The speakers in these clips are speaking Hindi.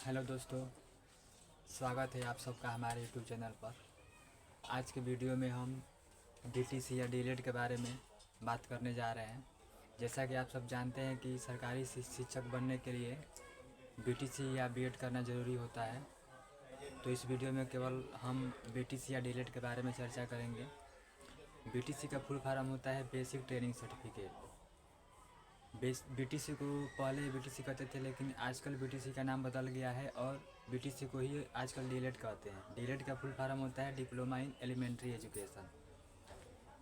हेलो दोस्तों, स्वागत है आप सबका हमारे यूट्यूब चैनल पर। आज के वीडियो में हम डीटीसी या डीएलएड के बारे में बात करने जा रहे हैं। जैसा कि आप सब जानते हैं कि सरकारी शिक्षक बनने के लिए बीटीसी या बीएड करना ज़रूरी होता है। तो इस वीडियो में केवल हम बीटीसी या डीएलएड के बारे में चर्चा करेंगे। बीटीसी का फुल फॉर्म होता है बेसिक ट्रेनिंग सर्टिफिकेट। बीटीसी को पहले बीटीसी कहते थे, लेकिन आजकल बीटीसी का नाम बदल गया है और बीटीसी को ही आजकल डीएलएड कहते हैं। डीएलएड का फुल फॉर्म होता है diploma in elementary education.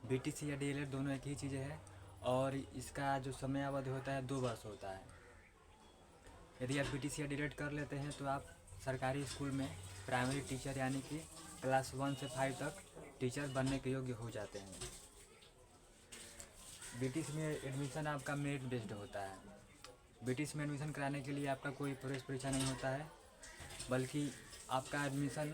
BTC या डीएलएड दोनों एक ही चीज़ें हैं और इसका जो समय अवधि होता है 2 वर्ष होता है। यदि आप बीटीसी या डीएलएड कर लेते हैं तो आप सरकारी स्कूल में प्राइमरी टीचर यानी कि क्लास 1 से 5 तक टीचर बनने के योग्य हो जाते हैं। बीटीसी में एडमिशन आपका मेरिट बेस्ड होता है। बीटीसी में एडमिशन कराने के लिए आपका कोई प्रवेश परीक्षा नहीं होता है, बल्कि आपका एडमिशन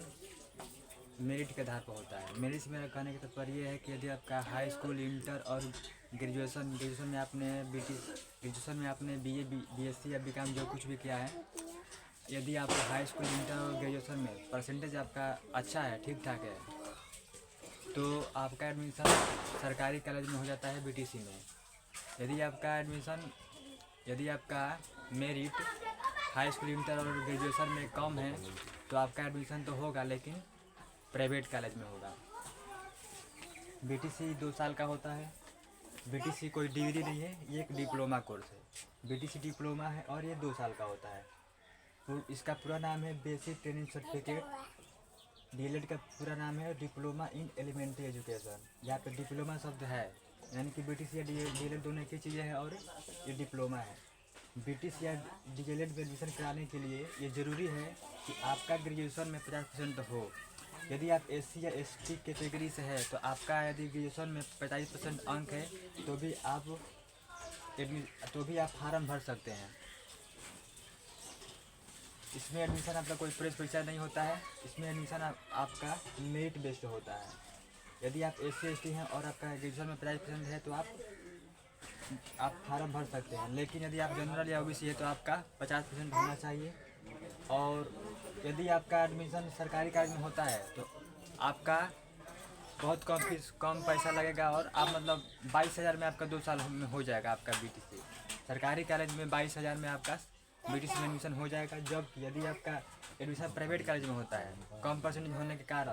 मेरिट के आधार पर होता है। मेरिट में कहने का तात्पर्य ये है कि यदि आपका हाई स्कूल, इंटर और ग्रेजुएशन में आपने बीए, बीएससी या बीकॉम जो कुछ भी किया है, यदि आप हाई स्कूल, इंटर और ग्रेजुएशन में परसेंटेज आपका अच्छा है, ठीक ठाक है, तो आपका एडमिशन सरकारी कॉलेज में हो जाता है बीटीसी में। यदि आपका मेरिट हाई स्कूल, इंटर और ग्रेजुएशन में कम है तो आपका एडमिशन तो होगा, लेकिन प्राइवेट कॉलेज में होगा। बीटीसी 2 साल का होता है। बीटीसी कोई डिग्री नहीं है, ये एक डिप्लोमा कोर्स है। बीटीसी डिप्लोमा है और ये 2 साल का होता है। इसका पूरा नाम है बेसिक ट्रेनिंग सर्टिफिकेट। डीएलएड का पूरा नाम है डिप्लोमा इन एलिमेंट्री एजुकेशन। यहाँ पे डिप्लोमा शब्द है, यानी कि बीटीसी या डीएलएड दोनों एक ही चीज़ें हैं और ये डिप्लोमा है। बीटीसी या डीएलएड में एडमिशन कराने के लिए ये ज़रूरी है कि आपका ग्रेजुएशन में 50% हो। यदि आप एससी या एसटी कैटेगरी से है तो आपका यदि ग्रेजुएशन में 45% अंक है तो भी आप फार्म भर सकते हैं। इसमें एडमिशन आपका कोई प्रवेश परीक्षा नहीं होता है। इसमें एडमिशन आपका मेरिट बेस्ड होता है। यदि आप एससी एसटी हैं और आपका ग्रेजुएशन में 50% है तो आप फार्म भर सकते हैं। लेकिन यदि आप जनरल या ओबीसी है तो आपका 50% होना चाहिए। और यदि आपका एडमिशन सरकारी कॉलेज में होता है तो आपका बहुत कम पैसा लगेगा और आप 22,000 में आपका 2 साल में हो जाएगा आपका बीटीसी। सरकारी कॉलेज में 22,000 में आपका बीटीसी में एडमिशन हो जाएगा। जब यदि आपका एडमिशन प्राइवेट कॉलेज में होता है कम परसेंटेज होने के कारण,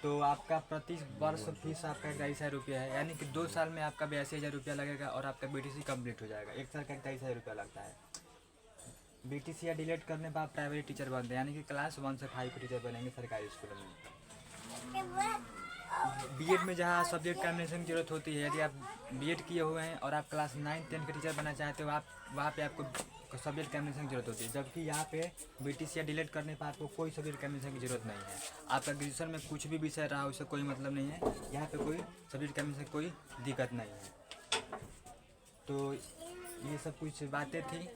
तो आपका प्रति वर्ष फीस आपका 2,500 रुपया है, यानी कि 2 साल में आपका 82,000 रुपया लगेगा और आपका बीटीसी कंप्लीट हो जाएगा। 1 साल का 2,500 रुपया लगता है। बीटीसी या डीएलएड करने पर आप प्राइवेट टीचर बनते हैं, यानी कि क्लास 1 से 5 के टीचर बनेंगे सरकारी स्कूलों में। बीएड में जहाँ सब्जेक्ट कॉम्बिनेशन की जरूरत होती है, यदि आप बीएड किए हुए हैं और आप क्लास 9, 10 के टीचर बनना चाहते हो, आप वहाँ पे आपको सब्जेक्ट कॉम्बिनेशन की जरूरत होती है। जबकि यहाँ पे बीटीसी या डीएलएड करने पर आपको कोई सब्जेक्ट कॉम्बिनेशन की जरूरत नहीं है। आपका ग्रेजुएशन में कुछ भी विषय रहा उससे कोई मतलब नहीं है। यहाँ पे कोई सब्जेक्ट कॉम्बिनेशन की कोई दिक्कत नहीं है। तो ये सब कुछ बातें थी।